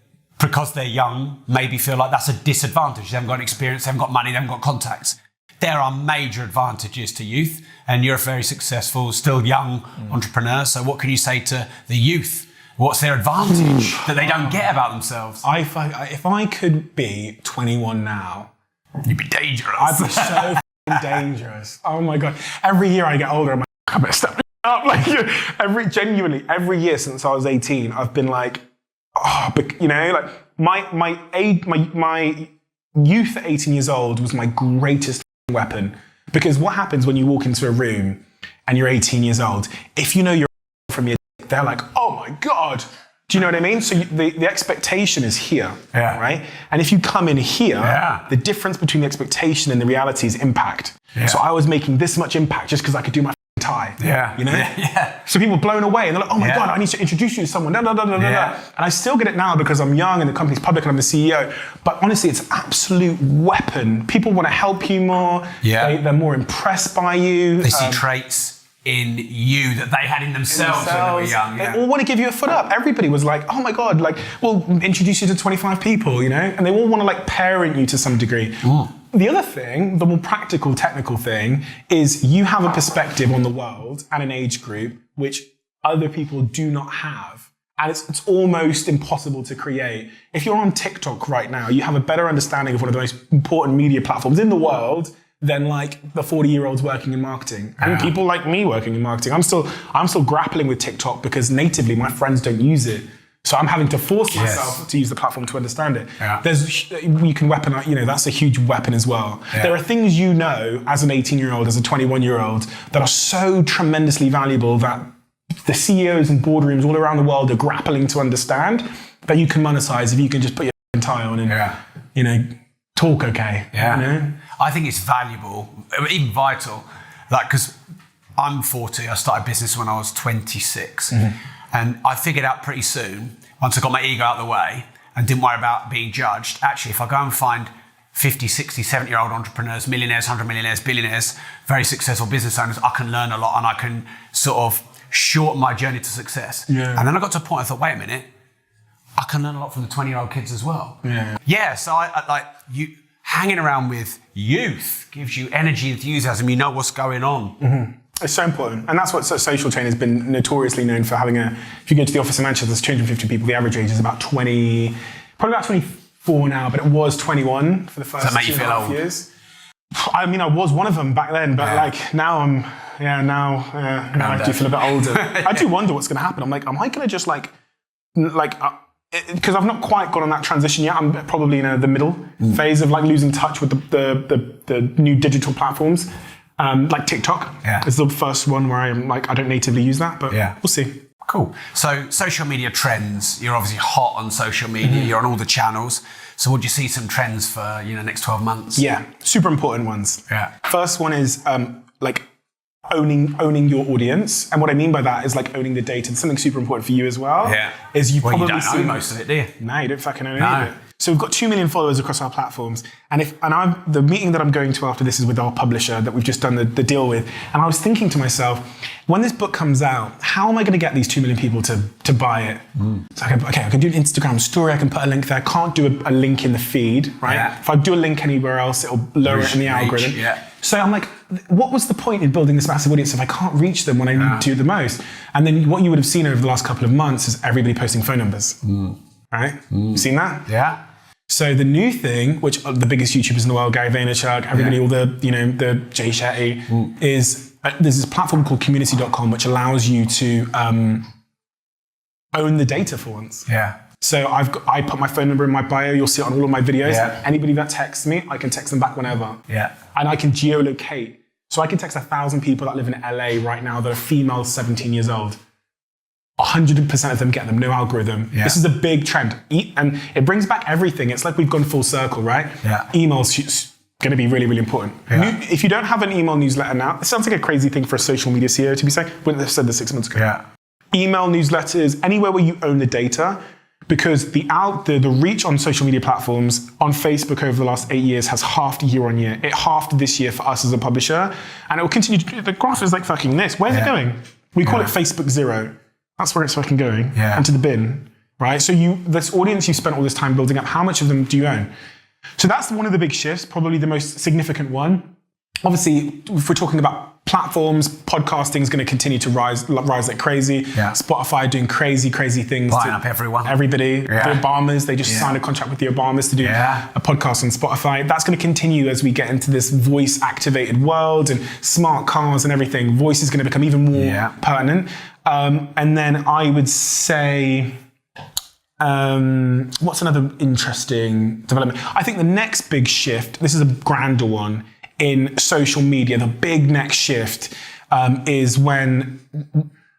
because they're young maybe feel like that's a disadvantage. They haven't got experience, they haven't got money, they haven't got contacts. There are major advantages to youth, and you're a very successful, still young entrepreneur. So what can you say to the youth? What's their advantage that they don't get about themselves? If I could be 21 now, you'd be dangerous. I'd be so dangerous. Oh my God. Every year I get older, I'm like, I better step up. Like, every year since I was 18, I've been like, like my youth at 18 years old was my greatest weapon. Because what happens when you walk into a room and you're 18 years old, if you know you're from your they're like, oh my God. Do you know what I mean? So the expectation is here, right? And if you come in here, the difference between the expectation and the reality is impact. Yeah. So I was making this much impact just because I could do my tie. So people are blown away and they're like, oh my God, I need to introduce you to someone. And I still get it now because I'm young and the company's public and I'm the CEO. But honestly, it's an absolute weapon. People want to help you more. Yeah. They're more impressed by you. They see traits in you that they had in themselves when they were young. They all want to give you a foot up. Everybody was like, oh my God, like, we'll introduce you to 25 people, and they all want to like parent you to some degree. The other thing, the more practical, technical thing is you have a perspective on the world and an age group which other people do not have. And it's almost impossible to create. If you're on TikTok right now, you have a better understanding of one of the most important media platforms in the world than like the 40-year-olds working in marketing and people like me working in marketing. I'm still grappling with TikTok because natively my friends don't use it. So I'm having to force myself to use the platform to understand it. You can weaponize, that's a huge weapon as well. There are things as an 18-year-old, as a 21-year-old that are so tremendously valuable that the CEOs and boardrooms all around the world are grappling to understand that you can monetize if you can just put your tie on and, talk okay. I think it's valuable, even vital, because I'm 40, I started business when I was 26. And I figured out pretty soon, once I got my ego out of the way and didn't worry about being judged, actually, if I go and find 50, 60, 70-year-old entrepreneurs, millionaires, 100 millionaires, billionaires, very successful business owners, I can learn a lot and I can sort of shorten my journey to success. And then I got to a point, I thought, wait a minute, I can learn a lot from the 20-year-old kids as well. So I like you hanging around with youth gives you energy, enthusiasm, you know what's going on. It's so important. And that's what Social Chain has been notoriously known for having if you go to the office in Manchester, there's 250 people, the average age is about 20, probably about 24 now, but it was 21 for the first 2.5 years. I mean, I was one of them back then, but now I do feel a bit older. I do wonder what's going to happen. I'm like, am I going to just because I've not quite gone on that transition yet. I'm probably in the middle phase of like losing touch with the new digital platforms. Like TikTok is the first one where I'm like, I don't natively use that, but we'll see. Cool. So social media trends, you're obviously hot on social media, you're on all the channels. So what do you see some trends for, next 12 months? Yeah, super important ones. Yeah. First one is like owning your audience. And what I mean by that is like owning the data. It's something super important for you as well. Yeah. Is you don't own most of it, do you? No, you don't fucking own any of it. So we've got 2 million followers across our platforms. And the meeting that I'm going to after this is with our publisher that we've just done the deal with. And I was thinking to myself, when this book comes out, how am I going to get these 2 million people to buy it? So I can do an Instagram story, I can put a link there. I can't do a link in the feed, right? Yeah. If I do a link anywhere else, it'll lower it in the algorithm. Yeah. So I'm like, what was the point in building this massive audience if I can't reach them when I need to do the most? And then what you would have seen over the last couple of months is everybody posting phone numbers, right? You seen that? Yeah. So the new thing, which are the biggest YouTubers in the world, Gary Vaynerchuk, everybody, all the Jay Shetty, is there's this platform called community.com which allows you to own the data for once. Yeah. So I put my phone number in my bio. You'll see it on all of my videos. Yeah. Anybody that texts me, I can text them back whenever. Yeah. And I can geolocate. So I can text 1,000 people that live in LA right now that are female, 17 years old. 100% of them get them, no algorithm. Yeah. This is a big trend. And it brings back everything. It's like we've gone full circle, right? Yeah. Emails going to be really, really important. Yeah. If you don't have an email newsletter now, it sounds like a crazy thing for a social media CEO to be saying. Wouldn't have said this 6 months ago. Yeah. Email newsletters, anywhere where you own the data, because the reach on social media platforms on Facebook over the last 8 years has halved year on year. It halved this year for us as a publisher, and it will continue to. The graph is like fucking this. Where's it going? We call it Facebook zero. That's where it's fucking going. Yeah. Into the bin, right? So this audience you spent all this time building up, how much of them do you own? So that's one of the big shifts, probably the most significant one. Obviously, if we're talking about platforms, podcasting is going to continue to rise like crazy. Yeah. Spotify doing crazy things. Buying up everyone. Everybody. Yeah. The Obamas, they just signed a contract with the Obamas to do a podcast on Spotify. That's going to continue as we get into this voice-activated world and smart cars and everything. Voice is going to become even more pertinent. And then I would say, what's another interesting development? I think the next big shift, this is a grander one, in social media, the big next shift is when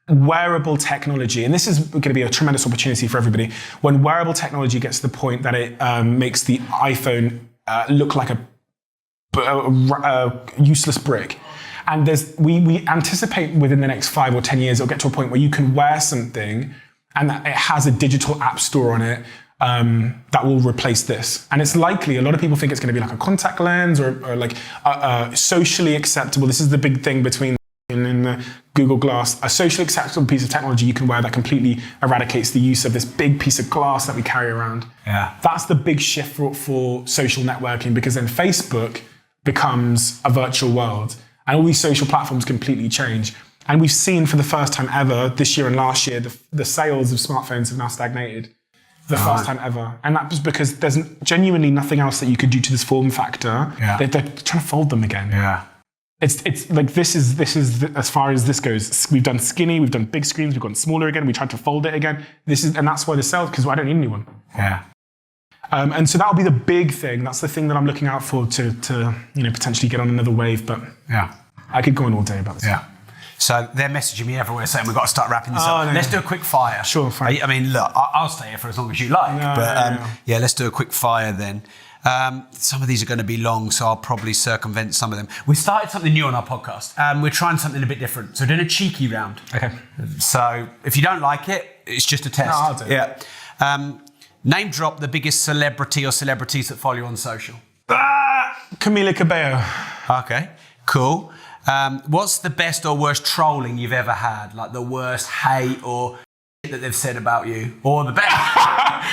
wearable technology, and this is going to be a tremendous opportunity for everybody, when wearable technology gets to the point that it makes the iPhone look like a useless brick. And we anticipate within the next 5 or 10 years, it'll get to a point where you can wear something and that it has a digital app store on it that will replace this. And it's likely, a lot of people think it's going to be like a contact lens or like socially acceptable. This is the big thing between in the Google Glass, a socially acceptable piece of technology you can wear that completely eradicates the use of this big piece of glass that we carry around. Yeah. That's the big shift for social networking, because then Facebook becomes a virtual world and all these social platforms completely change. And we've seen for the first time ever this year and last year, the sales of smartphones have now stagnated. The first time ever. And that was because there's genuinely nothing else that you could do to this form factor. Yeah. They're trying to fold them again. Yeah. It's like, this is as far as this goes. We've done skinny, we've done big screens, we've gone smaller again, we tried to fold it again. And that's why the sales, because I don't need a new one. Yeah. And so that'll be the big thing. That's the thing that I'm looking out for to potentially get on another wave. But I could go on all day about this. Yeah. So they're messaging me everywhere saying we've got to start wrapping this up. No. Let's do a quick fire. Sure, fine. I mean, look, I'll stay here for as long as you like. Let's do a quick fire then. Some of these are going to be long, so I'll probably circumvent some of them. We started something new on our podcast. We're trying something a bit different. So we're doing a cheeky round. Okay. So if you don't like it, it's just a test. No, I'll do it. Yeah. Name drop the biggest celebrity or celebrities that follow you on social. Camila Cabello. Okay, cool. What's the best or worst trolling you've ever had? Like the worst hate or shit that they've said about you? Or the best?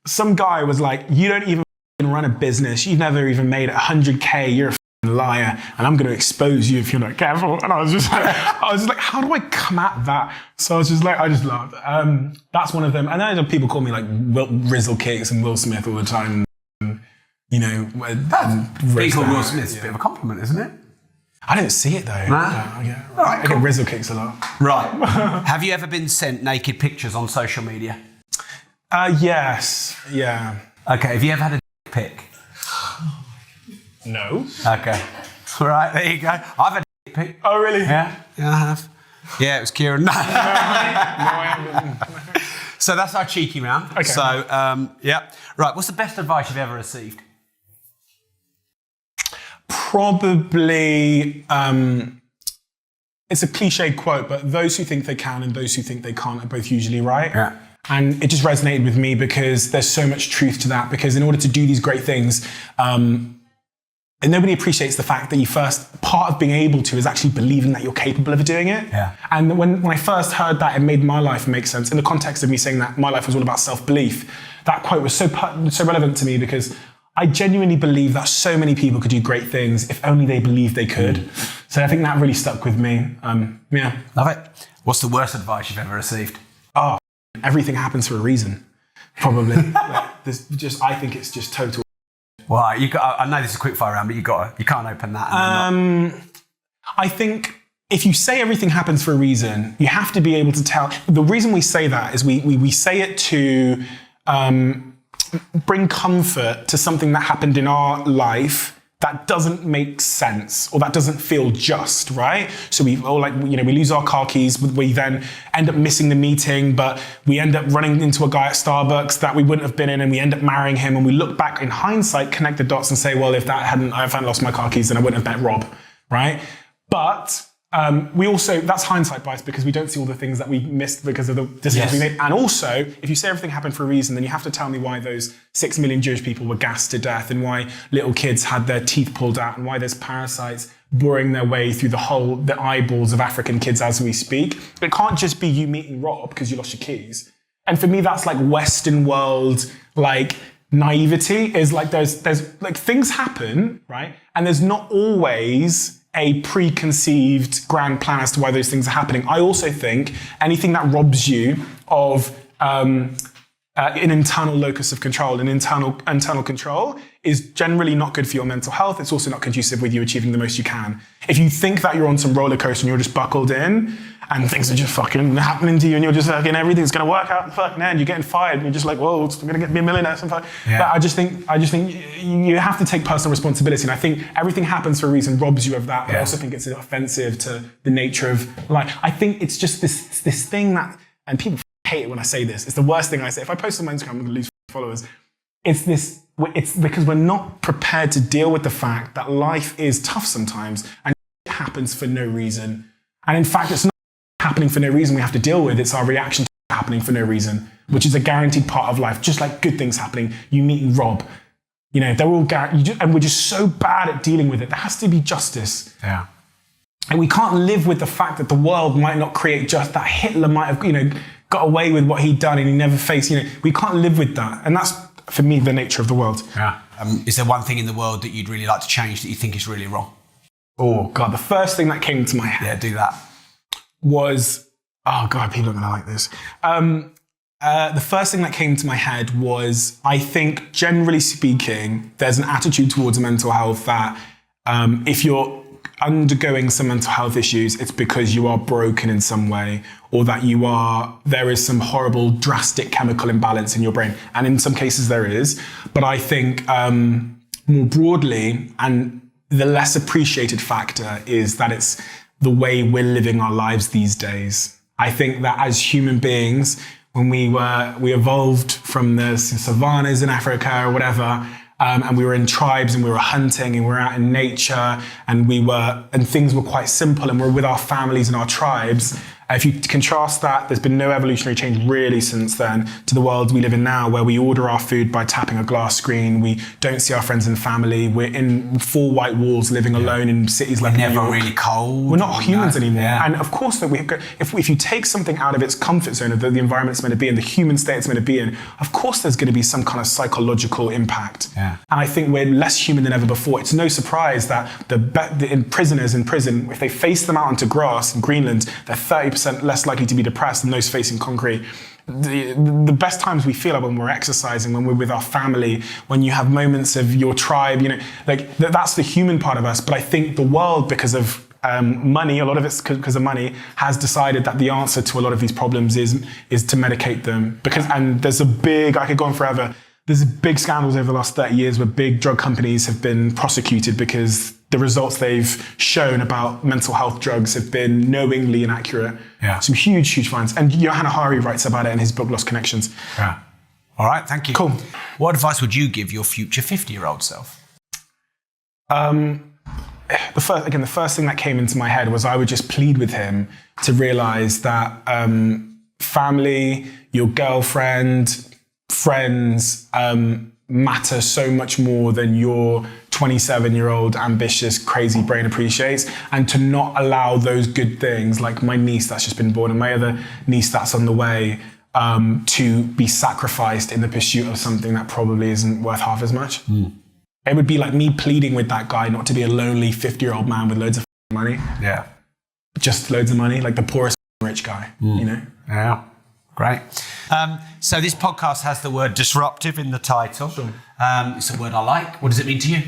Some guy was like, you don't even run a business. You've never even made 100K. You're a liar. And I'm going to expose you if you're not careful. And I was just like, how do I come at that? So I just laughed. That's one of them. And then people call me like Rizzle Cakes and Will Smith all the time. Being called Will Smith's a bit of a compliment, isn't it? I don't see it though. I get Rizzle Cakes a lot. Right. Have you ever been sent naked pictures on social media? Yes. Yeah. Okay, have you ever had a dick pic? No. Okay. All right, there you go. I've had a dick pic. Oh, really? Yeah, I have. Yeah, it was Kieran. No, I haven't. So that's our cheeky round. Okay. So, yeah. Right, what's the best advice you've ever received? Probably, it's a cliche quote, but those who think they can and those who think they can't are both usually right. Yeah. And it just resonated with me because there's so much truth to that. Because in order to do these great things, and nobody appreciates the fact that part of being able to is actually believing that you're capable of doing it. Yeah. And when I first heard that, it made my life make sense. In the context of me saying that my life was all about self-belief, that quote was so relevant to me because I genuinely believe that so many people could do great things if only they believed they could. So I think that really stuck with me. Yeah. Love it. What's the worst advice you've ever received? Oh, everything happens for a reason, probably. I think it's just total. Well, I know this is a quick fire round, but you can't open that. I think if you say everything happens for a reason, you have to be able to tell. The reason we say that is we say it to bring comfort to something that happened in our life that doesn't make sense or that doesn't feel just, right? So we lose our car keys, we then end up missing the meeting, but we end up running into a guy at Starbucks that we wouldn't have been in, and we end up marrying him, and we look back in hindsight, connect the dots and say, well, if I hadn't lost my car keys, then I wouldn't have met Rob, right? But that's hindsight bias because we don't see all the things that we missed because of the decisions we made. And also, if you say everything happened for a reason, then you have to tell me why those 6 million Jewish people were gassed to death and why little kids had their teeth pulled out and why there's parasites boring their way through the eyeballs of African kids as we speak. It can't just be you meeting Rob because you lost your keys. And for me, that's like Western world, like naivety is like there's like things happen, right? And there's not always a preconceived grand plan as to why those things are happening. I also think anything that robs you of an internal locus of control, an internal control, is generally not good for your mental health. It's also not conducive with you achieving the most you can. If you think that you're on some roller coaster and you're just buckled in and things are just fucking happening to you and you're just fucking everything's gonna work out in the fucking end, you're getting fired and you're just like, whoa, I'm gonna be a millionaire. Yeah. But I just think you have to take personal responsibility, and I think everything happens for a reason robs you of that. But I also think it's offensive to the nature of life. I think it's just this thing that, and people hate it when I say this, it's the worst thing I say. If I post on my Instagram, I'm gonna lose followers. It's because we're not prepared to deal with the fact that life is tough sometimes and it happens for no reason. And in fact, it's not happening for no reason we have to deal with. It's our reaction to happening for no reason, which is a guaranteed part of life. Just like good things happening, you meeting Rob, they're all guaranteed, and we're just so bad at dealing with it. There has to be justice. Yeah. And we can't live with the fact that the world might not create just that Hitler might have, got away with what he'd done and he never faced, we can't live with that. And that's, for me, the nature of the world. Yeah. Is there one thing in the world that you'd really like to change that you think is really wrong? Oh, God, the first thing that came to my head. Yeah, do that. Was, oh God, people are going to like this. The first thing that came to my head was, I think, generally speaking, there's an attitude towards mental health that if you're undergoing some mental health issues, it's because you are broken in some way, or that there is some horrible, drastic chemical imbalance in your brain. And in some cases there is. But I think more broadly, and the less appreciated factor is that it's the way we're living our lives these days. I think that as human beings, when we evolved from the savannas in Africa or whatever, and we were in tribes and we were hunting and we were out in nature and things were quite simple and we're with our families and our tribes. If you contrast that, there's been no evolutionary change really since then to the world we live in now, where we order our food by tapping a glass screen. We don't see our friends and family. We're in 4 white walls living alone in cities like New York. Never really cold. We're not humans anymore. Yeah. And of course, if you take something out of its comfort zone of the environment it's meant to be in, the human state it's meant to be in, of course there's going to be some kind of psychological impact. Yeah. And I think we're less human than ever before. It's no surprise that the prisoners in prison, if they face them out onto grass in Greenland, they're 30% less likely to be depressed than those facing concrete. The best times we feel are when we're exercising, when we're with our family, when you have moments of your tribe, that's the human part of us. But I think the world, because of money, a lot of it's because of money, has decided that the answer to a lot of these problems is to medicate them. And there's a big, I could go on forever, there's big scandals over the last 30 years where big drug companies have been prosecuted because the results they've shown about mental health drugs have been knowingly inaccurate. Yeah. Some huge fines. And Johanna Hari writes about it in his book, Lost Connections. Yeah. All right, thank you. Cool. What advice would you give your future 50-year-old self? The first thing that came into my head was I would just plead with him to realize that family, your girlfriend, friends matter so much more than your 27-year-old ambitious, crazy brain appreciates, and to not allow those good things, like my niece that's just been born and my other niece that's on the way, to be sacrificed in the pursuit of something that probably isn't worth half as much. It would be like me pleading with that guy not to be a lonely 50-year-old man with loads of money. Yeah. Just loads of money, like the poorest rich guy, you know? Yeah. Great. So this podcast has the word disruptive in the title. Sure. It's a word I like. What does it mean to you?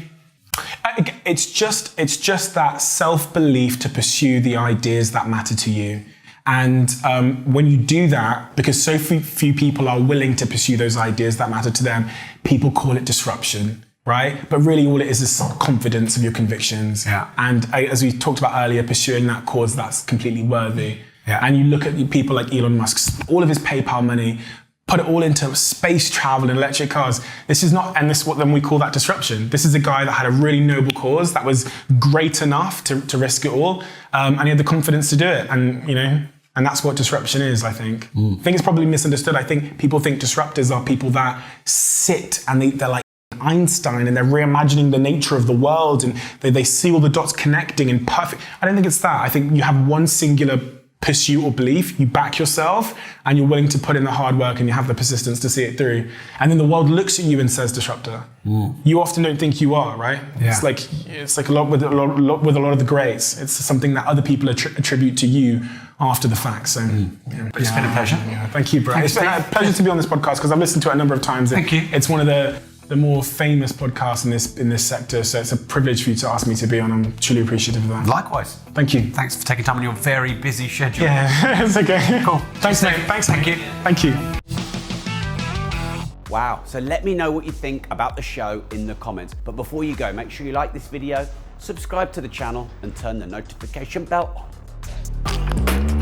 It's just that self-belief to pursue the ideas that matter to you. And when you do that, because so few people are willing to pursue those ideas that matter to them, people call it disruption, right? But really all it is confidence of your convictions. Yeah. And as we talked about earlier, pursuing that cause that's completely worthy. Yeah. And you look at people like Elon Musk, all of his PayPal money, put it all into space travel and electric cars. This is not, and this is what then we call that disruption. This is a guy that had a really noble cause that was great enough to risk it all. And he had the confidence to do it. And, you know, and that's what disruption is, I think. I think it's probably misunderstood. I think people think disruptors are people that sit and they're like Einstein and they're reimagining the nature of the world and they see all the dots connecting and perfect. I don't think it's that. I think you have one singular pursuit or belief, you back yourself and you're willing to put in the hard work and you have the persistence to see it through. And then the world looks at you and says disruptor. You often don't think you are, right? Yeah. It's like a lot with a lot of the greats. It's something that other people attribute to you after the fact. So It's been a pleasure. Yeah, thank you, bro. It's been a pleasure to be on this podcast because I've listened to it a number of times. Thank you. It's one of the more famous podcasts in this sector. So it's a privilege for you to ask me to be on. I'm truly appreciative of that. Likewise. Thank you. Thanks for taking time on your very busy schedule. Yeah, it's okay. Cool. Thanks, mate. Thanks, Thank you. Thank you. Wow, so let me know what you think about the show in the comments. But before you go, make sure you like this video, subscribe to the channel and turn the notification bell on.